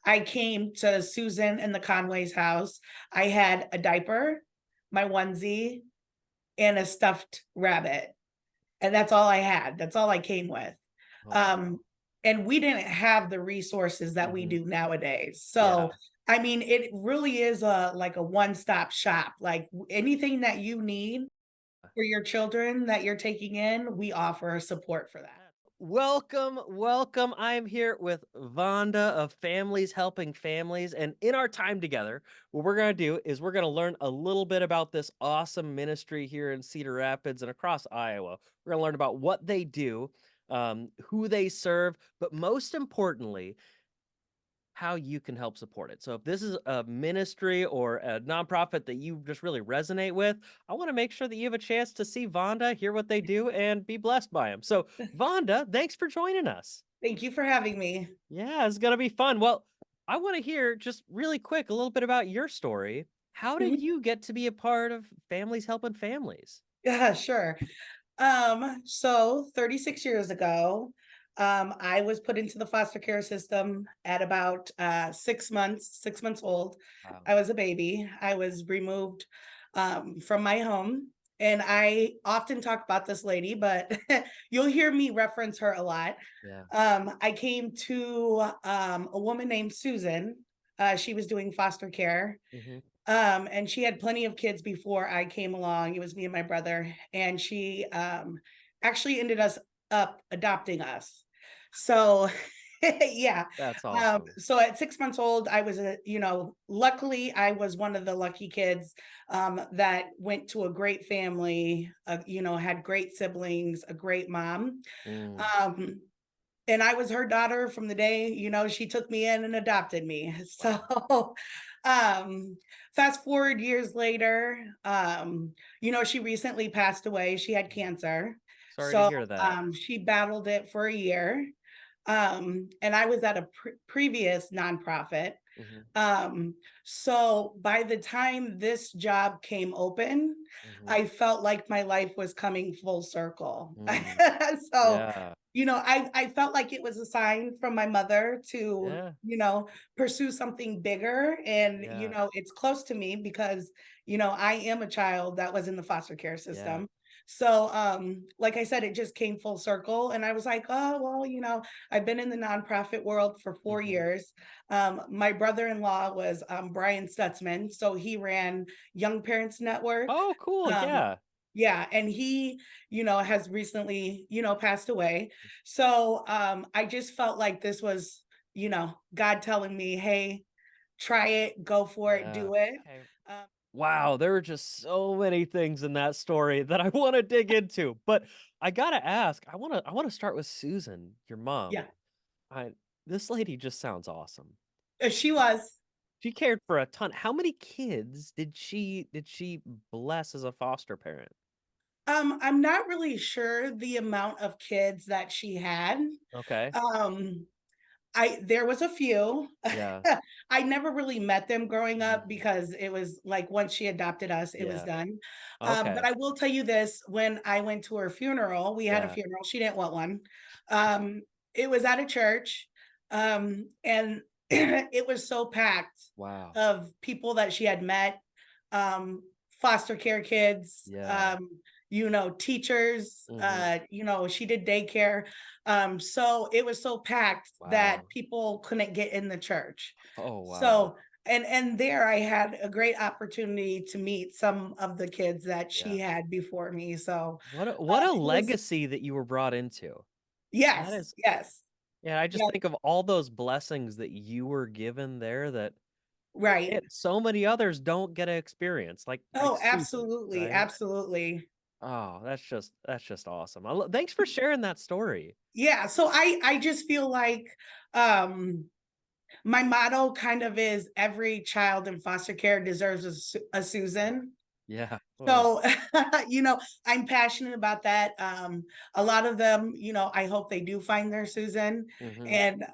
I came to Susan and the Conway's house. I had a diaper, my onesie, and a stuffed rabbit, and that's all I had. That's all I came with. Oh, Um, wow. and we didn't have the resources that we Mhm. do nowadays. So, Yeah. I mean, it really is a like a one-stop shop. Like anything that you need for your children that you're taking in, we offer support for that. Welcome, welcome. I'm here with Vonda of Families Helping Families. And in our time together, what we're going to do is we're going to learn a little bit about this awesome ministry here in Cedar Rapids and across Iowa. We're going to learn about what they do, who they serve, but most importantly, how you can help support it. So if this is a ministry or a nonprofit that you just really resonate with, I want to make sure that you have a chance to see Vonda, hear what they do, and be blessed by them. So Vonda, thanks for joining us. Thank you for having me. Yeah, it's gonna be fun. Well, I want to hear just really quick a little bit about your story. How did Mhm. you get to be a part of Families Helping Families? Yeah, sure. So 36 years ago, I was put into the foster care system at about 6 months old. Wow. I was a baby. I was removed from my home. And I often talk about this lady, but you'll hear me reference her a lot. Yeah. I came to a woman named Susan. She was doing foster care, Hmm. and she had plenty of kids before I came along. It was me and my brother, and she actually ended us up adopting us. So yeah. That's awesome. So at 6 months old, I was luckily I was one of the lucky kids that went to a great family, had great siblings, a great mom. Mm. Um, and I was her daughter from the day, she took me in and adopted me. Wow. So, um, fast forward years later, she recently passed away. She had Mm. cancer. Sorry to So, hear that. she battled it for a year. And I was at a previous nonprofit. Hmm. Um, so by the time this job came open, Hmm. I felt like my life was coming full circle. Mm. So, Yeah. I felt like it was a sign from my mother to, Yeah. pursue something bigger. And, Yeah. it's close to me because, I am a child that was in the foster care Yeah. system. So, like I said, it just came full circle. And I was like, oh, well, I've been in the nonprofit world for four Hmm. years. My brother-in-law was Brian Stutzman, so he ran Young Parents Network. Oh, cool. Um, Yeah. yeah, and he, has recently, passed away. So I just felt like this was, God telling me, hey, try it, go for it, Yeah. do it. Okay. Um, Wow, there were just so many things in that story that I want to dig into. But I gotta ask, I wanna start with Susan, your mom. yeah, I This lady just sounds awesome. she was. She cared for a ton. How many kids did she bless as a foster parent? I'm not really sure the amount of kids that she had. Okay. Um, there was a few. Yeah. I never really met them growing up Mhm. because it was like once she adopted us, it was Yeah. done. But Okay. I will tell you this, when I went to her funeral, we had a Yeah. funeral, she didn't want one. Um, it was at a church, and it was so packed Wow. of people that she had met, um, foster care kids, Yeah. teachers, Mhm. she did daycare. So it was so packed that Wow. people couldn't get in the church. Oh, wow. So and there I had a great opportunity to meet some of the kids that Yeah. she had before me. So What a it was legacy that you were brought into. That yes, is yes, Yeah, I yeah, just think of all those blessings that you were given there that right. so many others don't get to experience, like Oh, Susan, absolutely, right? absolutely. Oh, that's just awesome. Thanks for sharing that story. Yeah, so I just feel like um my motto kind of is every child in foster care deserves a Yeah. Susan. Yeah. Oh. So, you know, I'm passionate about that. A lot of them, I hope they do find their Susan. Mhm. And,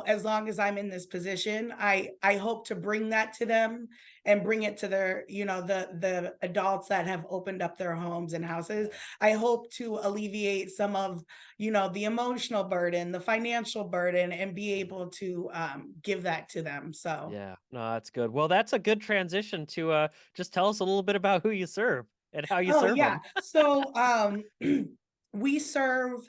as long as I'm in this position, I hope to bring that to them and bring it to their, the adults that have opened up their homes and houses. Yeah. I hope to alleviate some of, the emotional burden, the financial burden, and be Mhm. able to give that to them. So, Yeah. No, that's good. Well, that's a good transition to just tell us a little bit about who you serve and how you oh serve yeah. them. So we serve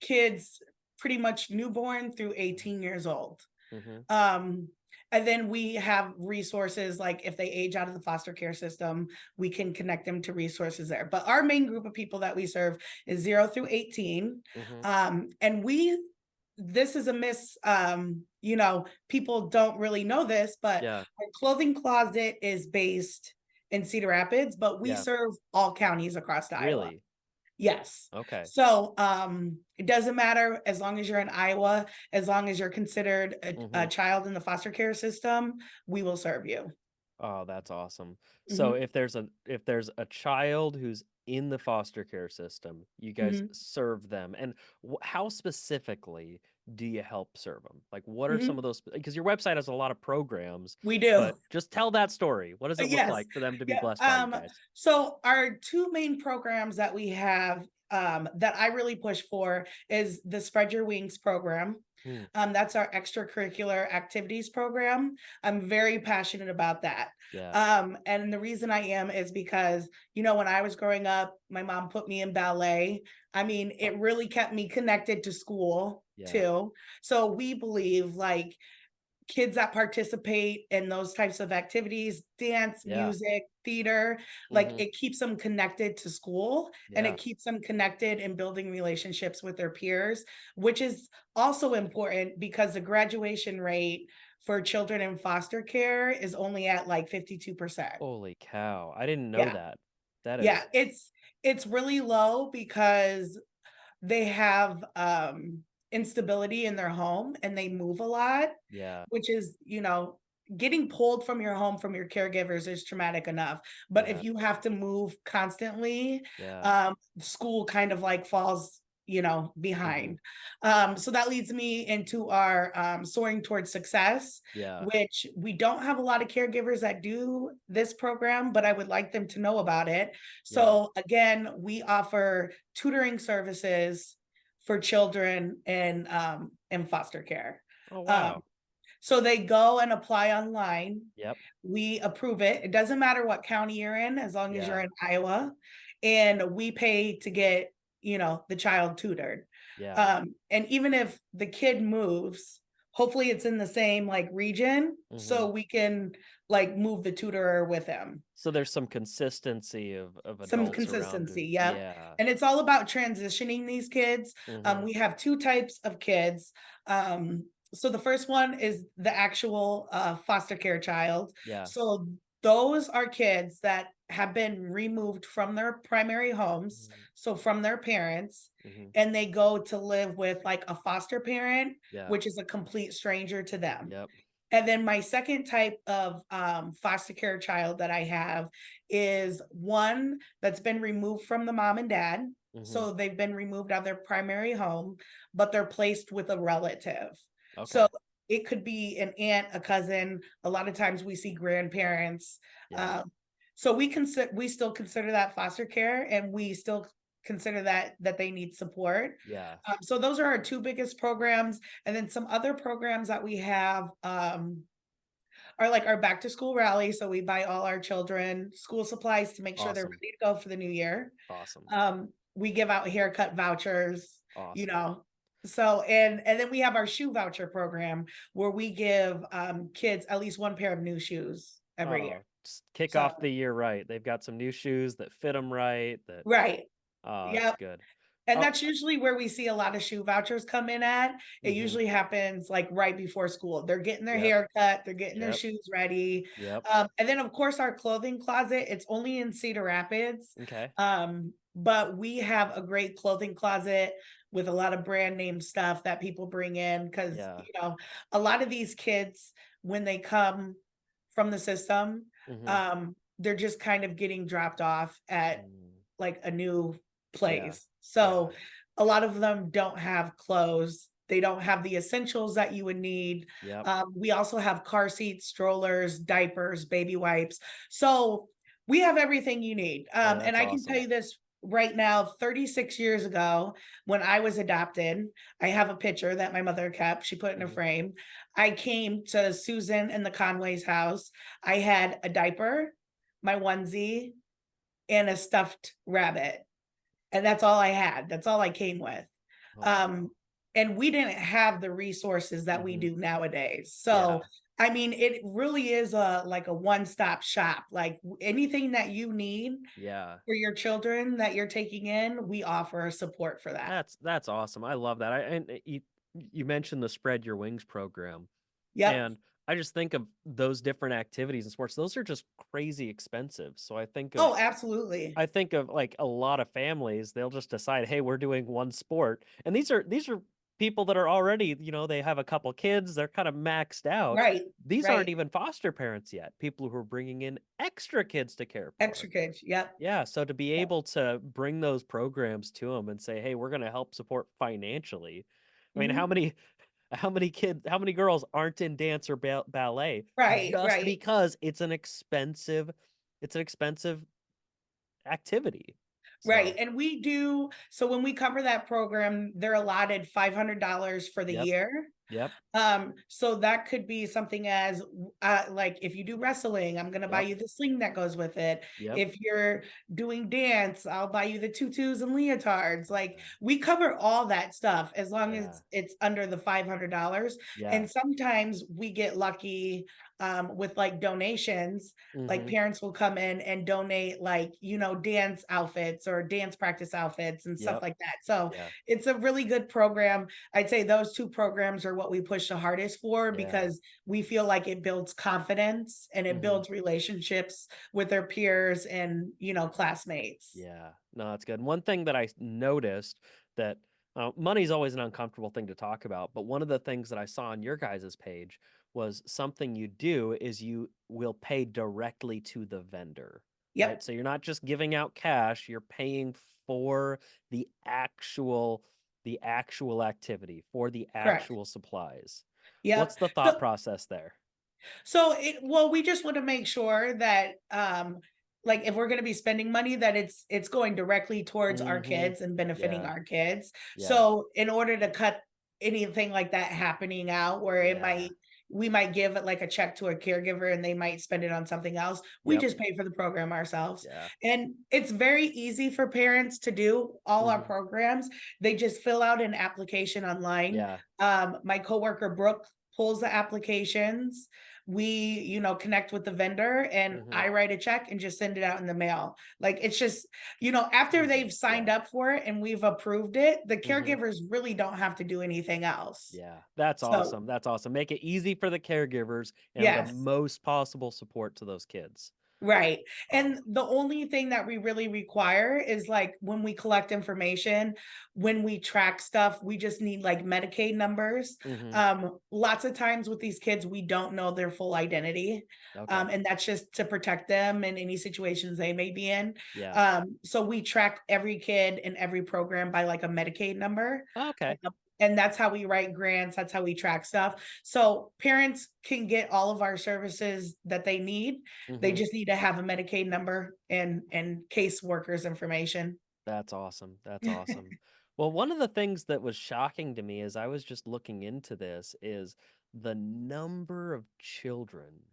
kids pretty much newborn through 18 years old. Mhm. Um and then we have resources like if they age out of the foster care system, we can connect them to resources there. But our main group of people that we serve is 0 through 18. Mhm. And we this is a miss people don't really know this, but Yeah. our clothing closet is based in Cedar Rapids, but we Yeah. serve all counties across Iowa. Really? Yes. Okay. So, it doesn't matter as long as you're in Iowa, as long as you're considered a Mhm. child in the foster care system, we will serve you. Oh, that's awesome. So Mhm, if there's a child who's in the foster care system, you guys mhm, serve them. And how specifically do you help serve them? Like, what are some mhm. of those? Because your website has a lot of programs, We do. but just tell that story. What does it look Yes. like for them to be Yeah. blessed by you guys? So our two main programs that we have that I really push for is the Spread Your Wings program. Hmm. That's our extracurricular activities program. I'm very passionate about that. Yeah. And the reason I am is because, when I was growing up, my mom put me in ballet. I mean, Oh, it really kept me connected to school yeah. too. So we believe like kids that participate in those types of activities, dance, Yeah. music, theater, like Hmm. it keeps them connected to school and Yeah. it keeps them connected and building relationships with their peers, which is also important because the graduation rate for children in foster care is only at like 52%. Holy cow! I didn't know Yeah. that. That Yeah, is. it's really low because they have instability in their home and they move a lot, Yeah. which is, getting pulled from your home from your caregivers is traumatic enough. But Yeah. if you have to move constantly, Yeah. school kind of like falls, Hmm. behind. So that leads me into our soaring towards success, Yeah. which we don't have a lot of caregivers that do this program, but I would like them to know about it. Yeah. So again, we offer tutoring services for children in foster care. Oh, Um, wow. so they go and apply online. Yep. We approve it. It doesn't matter what county you're in, as long as you're Yeah. in Iowa, and we pay to get, the child tutored. Yeah. And even if the kid moves, hopefully it's in the same like region, Mhm. so we can like move the tutorer with him. So there's some consistency of Some adults around consistency, and yep. yeah. And it's all about transitioning these kids. Mhm. We have 2 types of kids. So the first one is the actual, foster care child. Yeah. So those are kids that have been removed from their primary homes, Mhm. so from their parents, Mhm. and they go to live with, like, a foster parent, Yeah. which is a complete stranger to them. Yep. And then my second type of foster care child that I have is one that's been removed from the mom and dad. Mhm. So they've been removed out of their primary home, but they're placed with a relative. So Okay. it could be an aunt, a cousin. A lot of times we see grandparents. Yeah. Um, so we still consider that foster care, and we still consider that they need support. Yeah. So those are our two biggest programs, and then some other programs that we have are like our back to school rally. So we buy all our children school supplies to make sure they're Awesome. ready to go for the new year. Awesome. We give out haircut vouchers, you Awesome. know. So and then we have our shoe voucher program where we give kids at least one pair of new shoes every year. Oh, just kick So off the year right. They've got some new shoes that fit them right that right. oh, that's Yep. good. And Oh, that's usually where we see a lot of shoe vouchers come in at. It mhm. usually happens like right before school. They're getting their Yep. hair cut, they're getting their Yep. shoes ready. Yep. And then of course our clothing closet, it's only in Cedar Rapids. Okay. But we have a great clothing closet with a lot of brand name stuff that people bring in because Yeah. a lot of these kids when they come from the system, Mhm. um, they're just kind of getting dropped off at Mm, like a new yeah. place. Yeah. So a lot of them don't have clothes. They don't have the essentials that you would need. Yep. We also have car seats, strollers, diapers, baby wipes. So we have everything you need. Oh, And that's I can tell awesome. you this right now, 36 years ago, when I was adopted, I have a picture that my mother kept. She put in a Mhm. frame. I came to Susan and the Conway's house. I had a diaper, my onesie, and a stuffed rabbit. And that's all I had. That's all I came with. Oh, Um, wow. and we didn't have the resources that we Mhm. do nowadays. Yeah. So, I mean, it really is a like a one-stop shop. Like anything that you need Yeah. for your children that you're taking in, we offer support for that. That's awesome. I love that. You mentioned the Spread Your Wings program, Yep. and I just think of those different activities and sports. Those are just crazy expensive. So Oh, absolutely. I think of like a lot of families, they'll just decide, "Hey, we're doing one sport." And these are people that are already, they have a couple kids, they're kind of maxed out. Right. These aren't Right. even foster parents yet. People who are bringing in extra kids to care for. Extra kids. Yep. Yeah, so to be Yep. able to bring those programs to them and say, "Hey, we're going to help support financially." I mean, Mhm. how many girls aren't in dance or ballet Right. just Right. because it's an expensive activity. Right, So, and we do so when we cover that program, they're allotted $500 for the yep, year. yep, So that could be something as like if you do wrestling, I'm gonna buy yep, you the sling that goes with it. yep. If you're doing dance, I'll buy you the tutus and leotards. Like Yeah, we cover all that stuff as long yeah, as it's under the $500. yeah. And sometimes we get lucky with like donations. Like Mhm. parents will come in and donate like, dance outfits or dance practice outfits and stuff Yep, like that. So yeah, it's a really good program. I'd say those 2 programs are what we push the hardest for yeah. because we feel like it builds confidence and it Mhm. builds relationships with their peers and, classmates. Yeah. No, that's good. One thing that I noticed that money's always an uncomfortable thing to talk about, but one of the things that I saw on your guys' page was something you do is you will pay directly to the vendor, right? Yep, So you're not just giving out cash, you're paying for the actual activity, for the correct. actual supplies. What's Yep. the thought So process there? we just want to make sure that like if we're going to be spending money that it's going directly towards our Mhm. kids and benefiting Yeah. our kids. Yeah. So in order to cut anything like that happening out where Yeah. we might give it like a check to a caregiver and they might spend it on something else. We Yep. just pay for the program ourselves. Yeah. And it's very easy for parents to do all our Mhm. programs. They just fill out an application online. Yeah. My coworker Brooke pulls the applications. We, connect with the vendor and Mhm. I write a check and just send it out in the mail. Like it's just, after they've Easy. signed Yeah. up for it and we've approved it, the Mhm. caregivers really don't have to do anything else. Yeah. That's So, awesome. That's awesome. Make it easy for the caregivers and the yes. most possible support to those kids. Right. Oh. And the only thing that we really require is like when we collect information, when we track stuff, we just need like Medicaid numbers. Mhm. Lots of times with these kids, we don't know their full identity. Okay. And that's just to protect them in any situations they may be in. Yeah. So we track every kid in every program by like a Medicaid number. Okay. And that's how we write grants. That's how we track stuff. So parents can get all of our services that they need. They Mhm. just need to have a Medicaid number and caseworkers information. That's awesome. That's awesome. Well, one of the things that was shocking to me as I was just looking into this is the number of children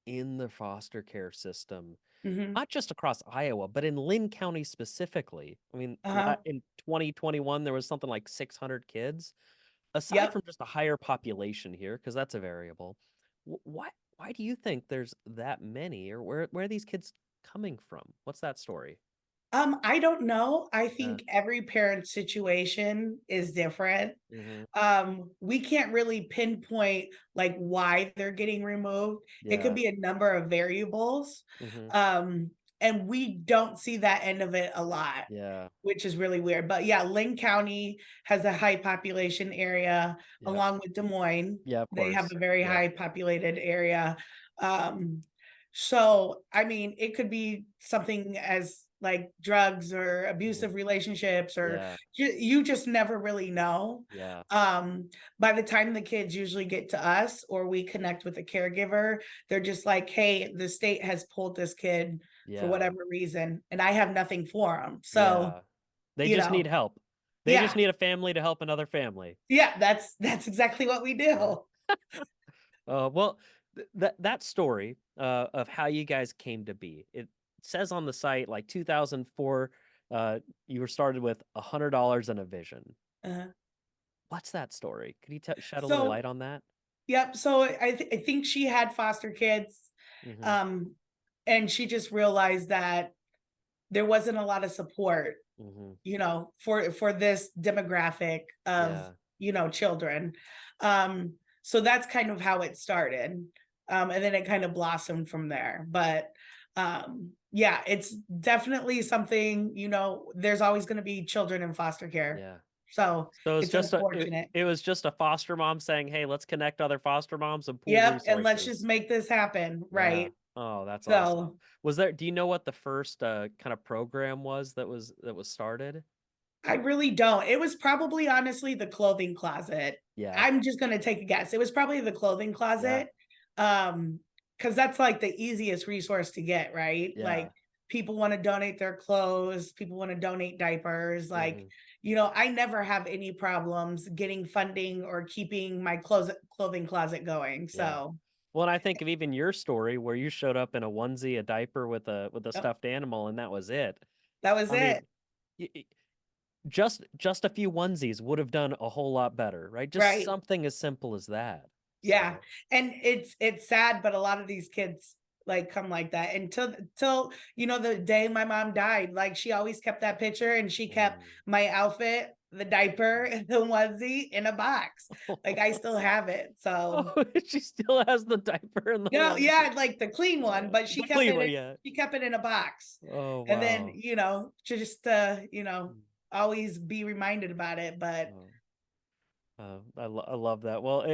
in the foster care system. Mhm. Not just across Iowa, but in Lynn County specifically. I mean, Uh-huh. in 2021, there was something like 600 kids. Aside Yep. from just a higher population here, because that's a variable, why do you think there's that many, or where are these kids coming from? What's that story? I don't know. I Yeah. think every parent situation is different. Hmm. We can't really pinpoint like why they're getting removed. It could Yeah. be a number of variables. Hmm. Um, and we don't see that end of it a lot, Yeah. which is really weird. But yeah, Lynn County has a high population area Yep. along with Des Moines. Yeah. Of They have course. a very Yep. high populated area. Um, So, I mean, it could be something as like drugs or Mhm. abusive relationships, or Yeah, you just never really know. yeah, By the time the kids usually get to us or we connect with a caregiver, they're just like, "Hey, the state has pulled this kid for yeah, whatever reason, and I have nothing for him." So, yeah. They you just know, need help. They just yeah, need a family to help another family. yeah, that's exactly what we Yeah. do. Well, that story of how you guys came to be. It says on the site like 2004. You were started with $100 and a vision. Uh, What's that story? Could you shed a little so light on that? yep. So I think she had foster kids, Hmm. um, and she just realized that there wasn't a lot of support, Hmm. for this demographic of Yeah. children. So that's kind of how it started, and then it kind of blossomed from there. But yeah, it's definitely something. There's always going to be children in foster care, Yeah. so So it's it's just unfortunate. it was just a foster mom saying, "Hey, let's connect other foster moms and pool Yep, and let's resources." just make this happen, Yeah. right? Oh, that's awesome. So Do you know what the first kind of program was that was started? I really don't. It was probably honestly the clothing closet. Yeah. I'm just gonna take a guess. It was probably the clothing Yeah. closet. Because that's like the easiest resource to get, right? Like Yeah. people want to donate their clothes, people want to donate diapers. Like, Hmm. I never have any problems getting funding or keeping my clothing closet going. Yeah. So Well, and I think of even your story where you showed up in a onesie, a diaper with a yep, stuffed animal, and that was it. that was I it. mean, just a few onesies would have done a whole lot better, right? Just Right. something as simple as that. Yeah, So, and it's sad, but a lot of these kids like come like that until the day my mom died. Like she always kept that picture, and she kept mm. my outfit, the diaper, and the onesie in a box. Like I still have it. So Oh, she still has the diaper and the onesie. yeah, like the clean one, but The clean one, yeah. she kept it in a box, Oh, and then wow. just Mm. always be reminded about it. But Oh, I love that. Well,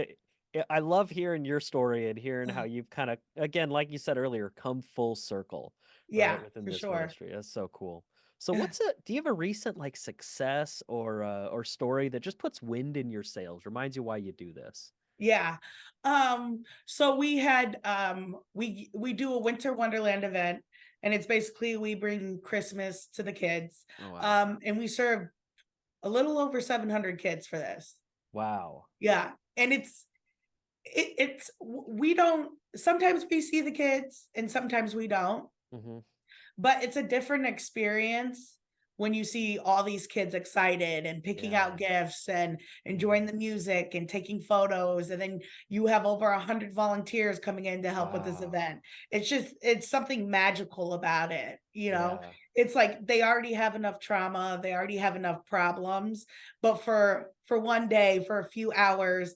I love hearing your story and hearing how you've kind of, again, like you said earlier, come full circle, right, yeah, within for this sure. ministry. That's so cool. So, do you have a recent like success or story that just puts wind in your sails, reminds you why you do this? Yeah. So we had we do a winter wonderland event, and it's basically we bring Christmas to the kids. Oh, wow. And we serve a little over 700 kids for this. Wow. Yeah. And we don't, sometimes we see the kids and sometimes we don't, Hmm. but it's a different experience when you see all these kids excited and picking out Yeah. gifts and Hmm. enjoying the music and taking photos, and then you have over 100 volunteers coming in to help with this Wow. event. It's something magical about it. Yeah. It's like they already have enough trauma, they already have enough problems, but for one day, for a few hours,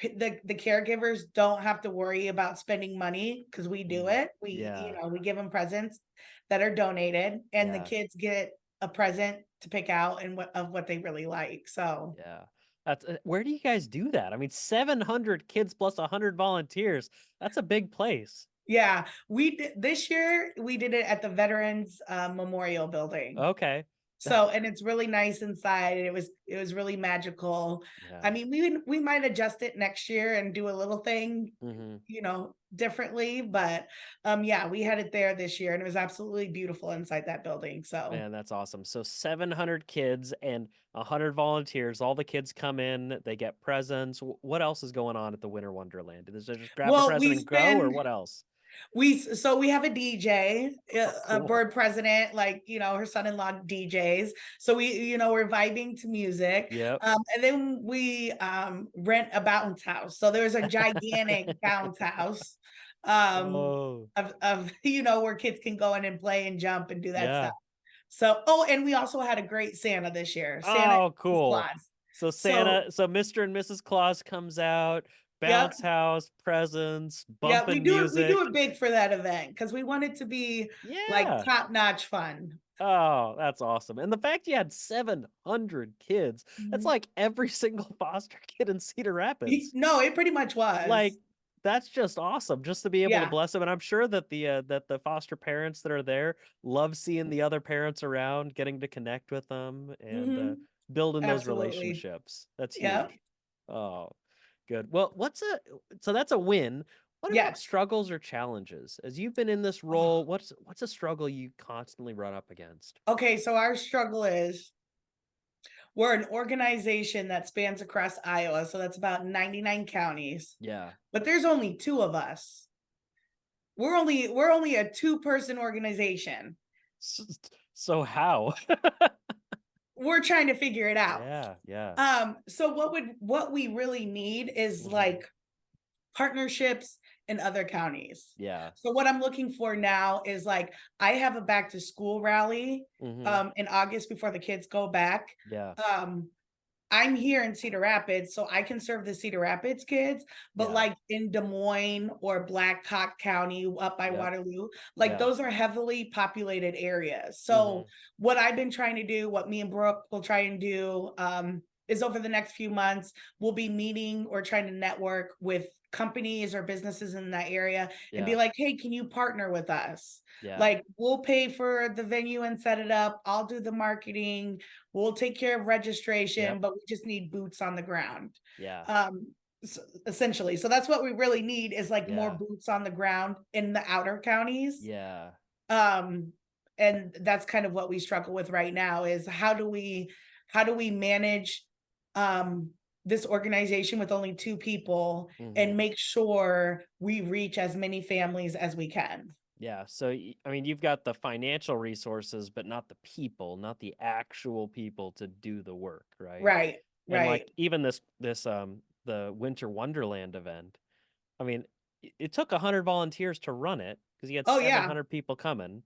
the caregivers don't have to worry about spending money because we do Mm. it. We Yeah. we give them presents that are donated, and the Yeah. kids get a present to pick out and what they really like. So Yeah. That's where do you guys do that? I mean, 700 kids plus 100 volunteers. That's a big place. yeah, we did this year. We did it at the Veterans Memorial Building. Okay. That So, and it's really nice inside. And it was really magical. I yeah. mean, we might adjust it next year and do a little thing, Mhm. differently. But yeah, we had it there this year, and it was absolutely beautiful inside that building. So Man, that's awesome. So 700 kids and 100 volunteers. All the kids come in, they get presents. What else is going on at the Winter Wonderland? Did they just grab a well, present we and go, or spend what else? we have a DJ, Oh, a cool. board president, like, her son-in-law DJs. So we're vibing to music. Yep. And then we rent a bounce house. So there's a gigantic bounce house, um, Oh, of where kids can go in and play and jump and do that stuff. yeah. So, and we also had a great Santa this year. Santa Oh, and cool. Claus. So So, so Mr. and Mrs. Claus comes out, yep. bounce house, presents, Yeah, we bumping do it. We do music. it big for that event because we want it to be like Yeah. top notch fun. Oh, that's awesome. And the fact you had 700 kids, that's Mhm. like every single foster kid in Cedar Rapids. No, it pretty much Like, was. That's just awesome just to be able to Yeah. bless them, and I'm sure that the foster parents that are there love seeing the other parents around, getting to connect with them, and, Hmm. building those Absolutely. relationships. That's Yep. huge. Oh, good. Well, so that's a win. What about Yes. struggles or challenges? As you've been in this role, what's a struggle you constantly run up against? Okay, so our struggle is we're an organization that spans across Iowa, so that's about 99 counties, Yeah. but there's only two of us. We're only a two-person organization. S so how? We're trying to figure it out. Yeah, yeah. So what we really need is Mhm. like partnerships in other counties. Yeah. So what I'm looking for now is like I have a back to school rally Mhm. in August before the kids go back. Yeah. Um I'm here in Cedar Rapids, so I can serve the Cedar Rapids kids, but Yeah. like in Des Moines or Black Hawk County up by Yep. Waterloo, like Yeah. those are heavily populated areas. So Mhm. what I've been trying to do, what me and Brooke will try and do, is over the next few months, we'll be meeting or trying to network with companies or businesses in that area and be Yeah. like, hey, can you partner with us? Yeah. Like, we'll pay for the venue and set it up. I'll do the marketing. We'll take care of Yep. registration, but we just need boots on the ground. Yeah. Um, Essentially. So that's what we really need is like more Yeah. boots on the ground in the outer counties. Yeah. Um, and that's kind of what we struggle with right now is how do we manage um this organization with only two people and Mhm. make sure we reach as many families as we can. Yeah. So I mean, you've got the financial resources, but not the people, not the actual people to do the work, right? Right, And like right. even this the Winter Wonderland event. I mean, it took 100 volunteers to run it because you had Oh yeah. 700 people coming.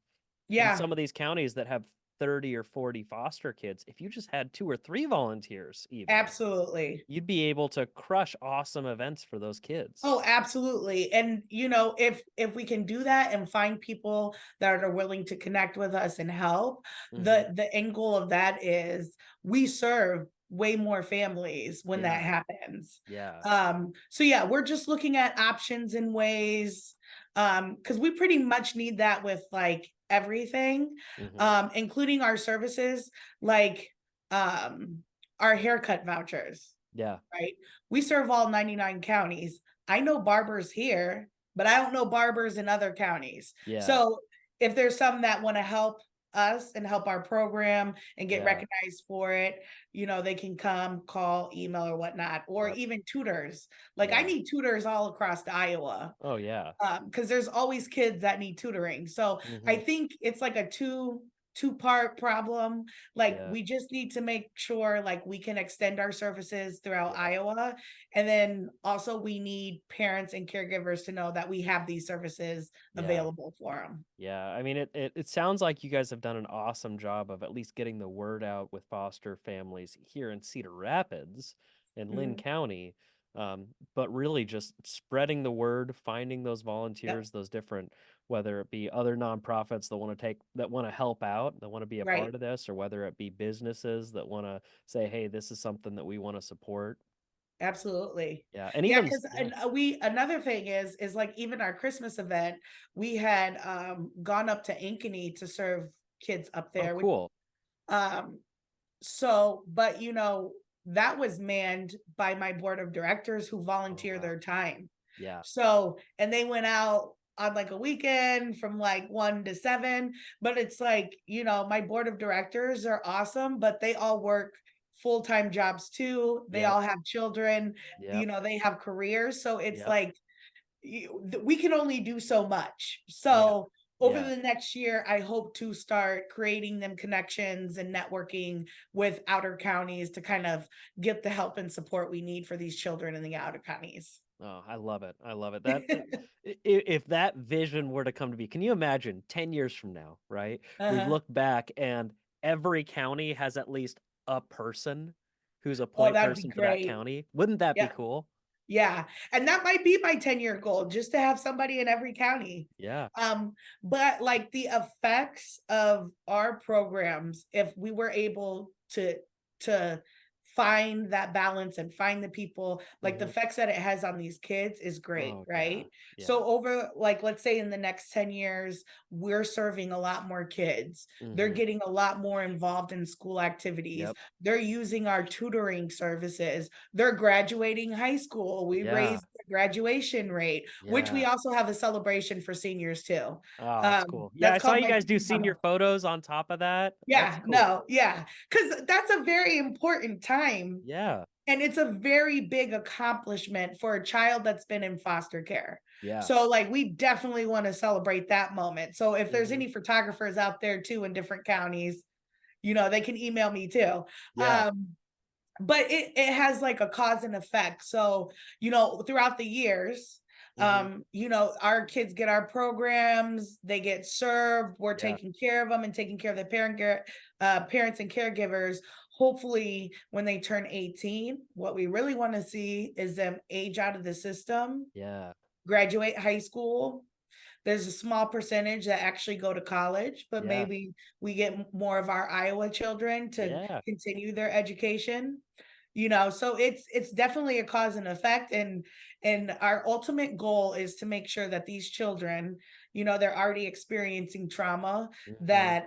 In Yeah, some of these counties that have 30 or 40 foster kids, if you just had 2 or 3 volunteers even, absolutely. you'd be able to crush awesome events for those kids. Oh, absolutely. And if we can do that and find people that are willing to connect with us and help, Mhm. the end goal of that is we serve way more families when that Yeah. happens. Yeah. So yeah, we're just looking at options and ways because we pretty much need that with like everything, Mhm. including our services like um our haircut vouchers, Yeah. right? We serve all 99 counties. I know barbers here, but I don't know barbers in other counties. Yeah. So if there's some that want to help us and help our program and get Yeah. recognized for it, they can come, call, email, or whatnot, or Yep. even tutors. Like I Yeah. need tutors all across Iowa Oh, yeah. because there's always kids that need tutoring. So I Mhm. think it's like a two-part problem. Like Yeah. we just need to make sure like we can extend our services throughout Yeah. Iowa. And then also we need parents and caregivers to know that we have these services Yeah. available for them. Yeah, I mean, it sounds like you guys have done an awesome job of at least getting the word out with foster families here in Cedar Rapids and Lynn Mhm. County, but really just spreading the word, finding those Yep. volunteers, those different, whether it be other nonprofits that want to help out, that want to be a Right. part of this, or whether it be businesses that want to say, hey, this is something that we want to support. Absolutely. Yeah, and Yeah, even because yeah. we another thing is like even our Christmas event, we had gone up to Ankeny to serve kids up Oh, there. cool. Um so but that was manned by my board of directors who Oh, volunteer wow. their time. Yeah, So, and they went out on like a weekend from like 1 to 7. But it's like, my board of directors are awesome, but they all work full-time jobs too. They yep, all have children, yep, they have careers. So it's yep, like we can only do so much. yeah, So over yeah. the next year, I hope to start creating them connections and networking with outer counties to kind of get the help and support we need for these children in the outer counties. Oh, I love it. I love it. If that vision were to come to be, can you imagine 10 years from now, right? We Uh-huh. look back and every county has at least a person who's a Oh, point that'd be person for that great. county. Wouldn't that be Yep. cool? Yeah. And that might be my 10-year goal, just to have somebody in every county. Yeah. But like the effects of our programs, if we were able to find that balance and find the people, like the Hmm. effects that it has on these kids is great, Oh yeah. right? Yeah. So over, like, let's say in the next 10 years, we're serving a lot more kids. They're Hmm. getting a lot more involved in school activities. Yep. They're using our tutoring services. They're graduating high school. We Yeah. raised the graduation rate, which we Yeah. also have a celebration for seniors too. Oh, that's cool. Yeah, I That's saw called you my guys do senior senior hub. photos on top of that. That's Yeah, cool. no, yeah, because that's a very important time, Yeah. and it's a very big accomplishment for a child that's been in foster care. Yeah. So, like, we definitely want to celebrate that moment. So, if there's Hmm. any photographers out there too in different counties, they can email me too. Yeah. Um, but it has like a cause and effect. So, throughout the years, Hmm. our kids get our programs, they get served, we're Yeah. taking care of them and taking care of the parents and caregivers. Hopefully, when they turn 18, what we really want to see is them age out of the system, Yeah. graduate high school. There's a small percentage that actually go to college, but Yeah. maybe we get more of our Iowa children to Yeah. continue their education. So it's definitely a cause and effect, and our ultimate goal is to make sure that these children, they're already experiencing trauma, Hmm. that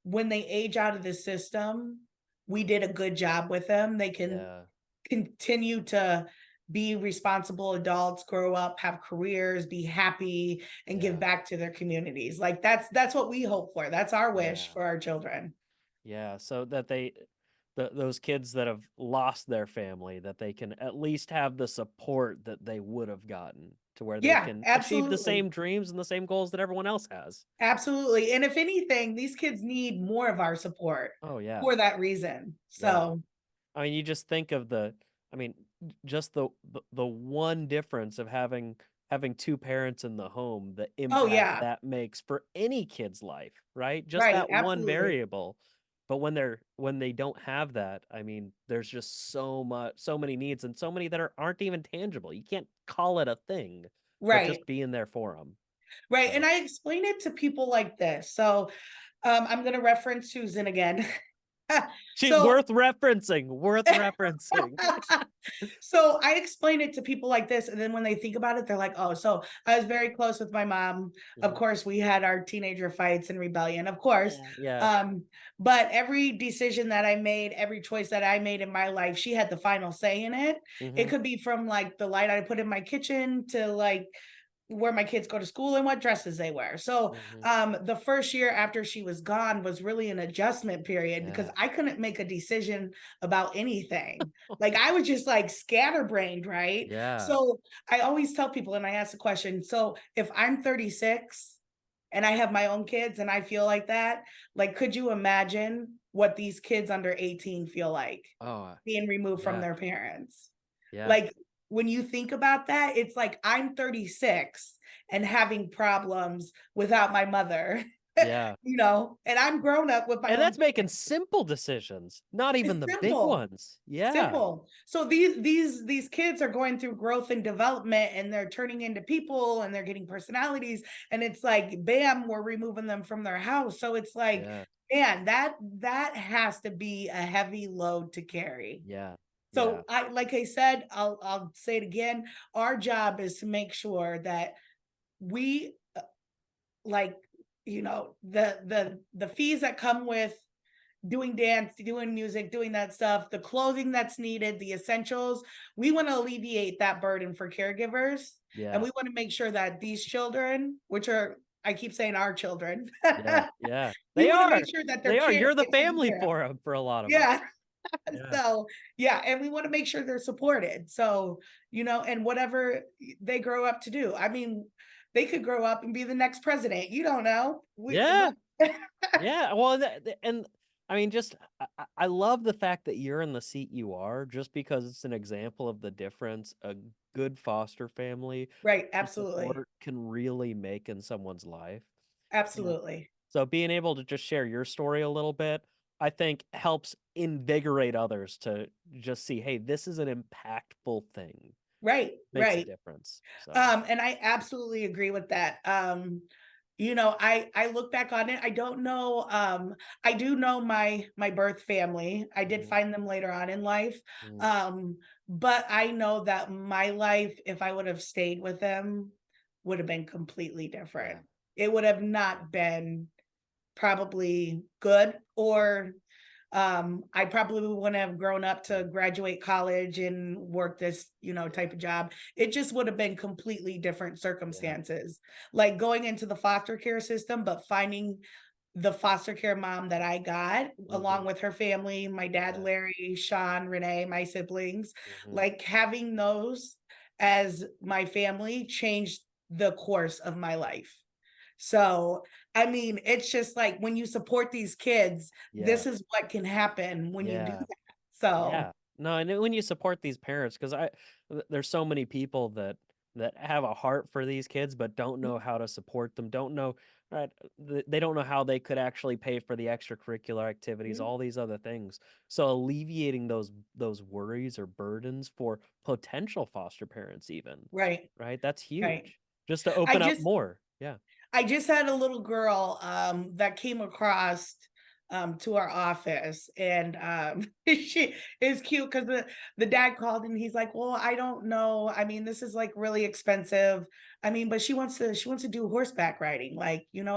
when they age out of the system, we did a good job with them. They can Yeah. continue to be responsible adults, grow up, have careers, be happy, and give Yeah. back to their communities. Like that's what we hope for. That's our wish Yeah. for our children. Yeah. So that those kids that have lost their family, that they can at least have the support that they would have gotten to where they Yeah, can achieve the absolutely. same dreams and the same goals that everyone else has. Absolutely. And if anything, these kids need more of our support Oh yeah. for that reason. Yeah. So, I mean, you just think of I mean, just the one difference of having two parents in the home, the oh impact yeah, that makes for any kid's life, right? Just right, that one absolutely. variable. But when they don't have that, I mean, there's just so many needs and so many that aren't even tangible. You can't call it a thing, but Right. just being there for them. Right. And So I explain it to people like this. So, I'm going to reference Susan again. she so worth referencing, worth referencing. So I explain it to people like this, and then when they think about it, they're like, "Oh, so I was very close with my mom. Of Mhm. course, we had our teenager fights and rebellion, of course. Yeah, yeah. Um, but every decision that I made, every choice that I made in my life, she had the final say in it. It Hmm. could be from like the light I put in my kitchen to like where my kids go to school and what dresses they wear. So Hmm. the first year after she was gone was really an adjustment period because Yeah. I couldn't make a decision about anything. Like I was just like scatterbrained, right? Yeah. So I always tell people, and I ask the question, so if I'm 36 and I have my own kids and I feel like that, like could you imagine what these kids under 18 feel like Oh, being removed from yeah. their parents? Yeah. Like when you think about that, it's like I'm 36 and having problems without my mother, Yeah. and I'm grown up with my And own that's making kids. simple decisions, not even It's the big simple. ones. Yeah. Simple. So these kids are going through growth and development and they're turning into people and they're getting personalities and it's like bam, we're removing them from their house. So it's like, Yeah. man, that has to be a heavy load to carry. Yeah. Yeah. So I like I said, I'll say it again. Our job is to make sure that we like, the fees that come with doing dance, doing music, doing that stuff, the clothing that's needed, the essentials. We want to alleviate that burden for caregivers. And Yeah. we want to make sure that these children, which are I keep saying our children, Yeah. Yeah. we They want to are. make sure that their They are. kids You're the get taken family care of. for them for a lot of them. Yeah. Yeah. So yeah, and we want to make sure they're supported. So, and whatever they grow up to do. I mean, they could grow up and be the next president. You don't know. Yeah. Yeah. Well, and I mean, just I love the fact that you're in the seat you are, just because it's an example of the difference a good foster family Right, and absolutely. support can really make in someone's life. And Absolutely. so being able to just share your story a little bit, I think helps invigorate others to just see, hey, this is an impactful thing. Right, Makes a right. difference. So And I absolutely agree with that. I look back on it. I don't know. I do know my birth family. I did Mhm, find them later on in life. mhm, Um, but I know that my life, if I would have stayed with them, would have been completely yeah, different. It would have not been probably good, or I probably wouldn't have grown up yeah, to graduate college and work this, yeah, type of job. It just would have been completely different yeah, circumstances. Like going into the foster care system, but finding the foster care mom that I got, mhm, along with her family, my dad, yeah, Larry, Sean, Renee, my siblings, mhm, like having those as my family changed the course of my life. So, I mean, it's just like when you support these kids, yeah, this is what can happen when you do yeah. that. So, Yeah. No, and then when you support these parents, because there's so many people that have a heart for these kids, but don't know how to support them, don't know, right? They don't know how they could actually pay for the extracurricular activities, mhm, all these other things. So alleviating those worries or burdens for potential foster parents, even, right, right? That's right. huge. Just to I open up just more. Yeah. I just had a little girl that came across to our office, and she is cute because the dad called and he's like, well, I don't know, I mean, this is like really expensive, I mean, but she wants to do horseback riding, like, and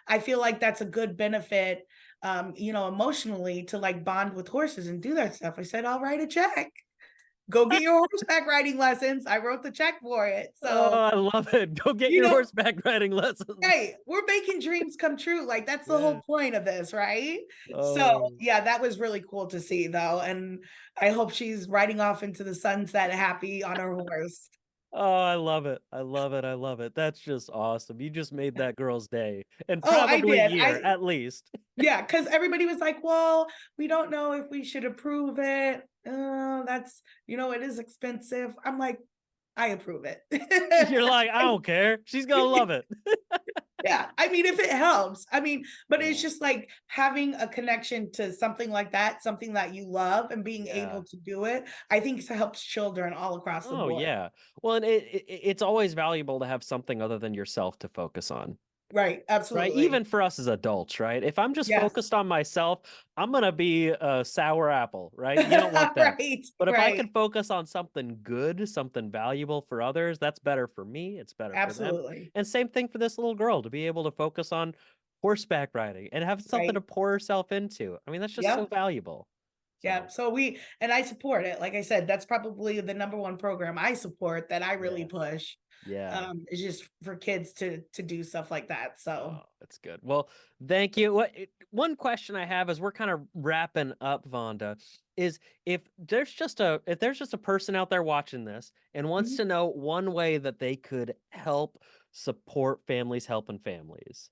I feel like that's a good benefit, emotionally, to like bond with horses and do that stuff. I said, I'll write a check, go get your horseback riding lessons. I wrote the check for it. Oh, So, I love it. Go get you your know horseback riding lessons. hey, we're making dreams come true, like, that's the Yeah. whole point of this, right? So, Oh. yeah, that was really cool to see, though, and I hope she's riding off into the sunset happy on her horse. Oh, I love it. I love it. I love it. That's just awesome. You just made that girl's day and Oh, I probably did, year I at least. yeah, because everybody was like, "Well, we don't know if we should approve it. That's it is expensive." I'm like, "I approve it." You're like, I don't care. She's gonna love it. Yeah, I mean, if it helps. I mean, but it's Yeah. just like having a connection to something like that, something that you love and being Yeah. able to do it, I think it helps children all across the Oh, board. yeah. Well, and it's always valuable to have something other than yourself to focus on. Right, Right? absolutely. Even for us as adults, right? If I'm just Yes. focused on myself, I'm gonna be a sour apple, right? You don't want that. Right, But if I right. can focus on something good, something valuable for others, that's better for me, it's better for them. Absolutely. And same thing for this little girl to be able to focus on horseback riding and have something to Right. pour herself into. I mean, that's just so Yep. valuable. Yeah. So, So I support it. Like I said, that's probably the number one program I support that I really yeah. push. Yeah. Is just for kids to do stuff like that. So Oh, that's good. Well, thank you. One question I have as we're kind of wrapping up, Vonda, is if there's just a person out there watching this and wants mhm. to know one way that they could help support families helping families,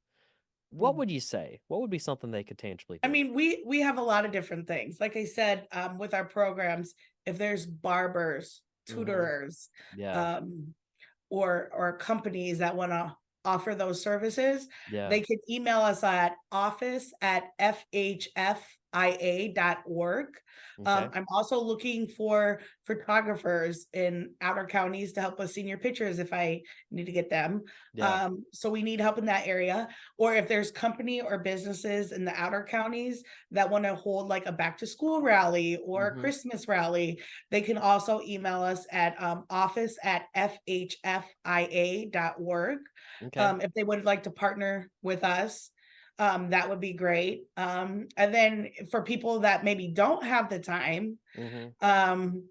what would you say? What would be something they could tangibly I do? mean, we have a lot of different things. Like I said, with our programs, if there's barbers, Hmm. tutorers, Yeah. um, or companies that want to offer those services, Yeah. they could email us at office@fhfia.org. Okay. I'm also looking for photographers in outer counties to help us senior pictures if I need to get them. Yeah. So we need help in that area. Or if there's company or businesses in the outer counties that want to hold like a back to school rally or a Hmm. Christmas rally, they can also email us at office@fhfia.org. Okay. If they would like to partner with us, that would be great. And then for people that maybe don't have the time, Hmm. um,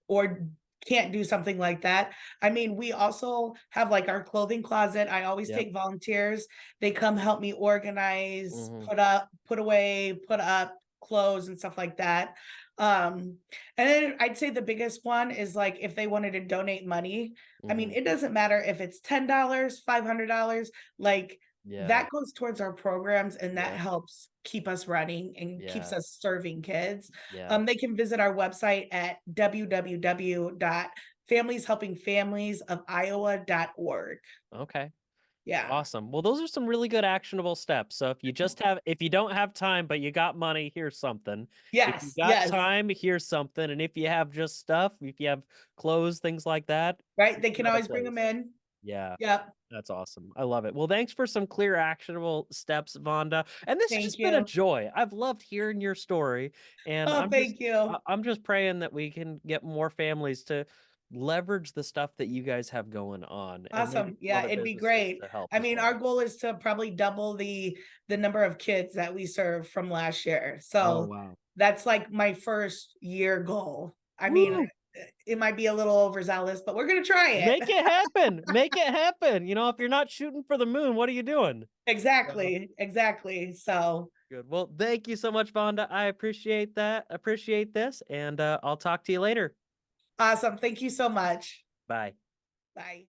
or can't do something like that. I mean, we also have like our clothing closet. I always Yep. take volunteers. They come help me organize, Hmm. put up, put away, put up clothes and stuff like that. And then I'd say the biggest one is like if they wanted to donate money. I mean, Hmm. it doesn't matter if it's $10, $500, like Yeah. that goes towards our programs and that Yep. helps keep us running and keeps Yeah. us serving kids. Yeah. They can visit our website at www.familieshelpingfamiliesof.iowa.org. Okay. Yeah. Awesome. Well, those are some really good actionable steps. So if you don't have time, but you got money, here's something. If you Yes, got yes. time, here's something. And if you have just stuff, if you have clothes, things like that, Right? here's They can another always bring them place. in. Yeah. Yep. That's awesome. I love it. Well, thanks for some clear, actionable steps, Vonda. And this has Thank just been a you. joy. I've loved hearing your story, and Oh, thank you. I'm just praying that we can get more families to leverage the stuff that you guys have going on, and maybe Awesome. some Yeah, other it'd be businesses great. to help I as mean, our well. goal is to probably double the number of kids that we serve from last year. Oh, So wow. that's like my first year goal. I mean, Woo! it might be a little overzealous, but we're gonna try Make it. it happen. Make it happen. If you're not shooting for the moon, what are you doing? So, Exactly. Exactly. So good. Well, thank you so much, Vonda. I appreciate that. Appreciate this, and I'll talk to you later. awesome. Thank you so much. Bye. Bye.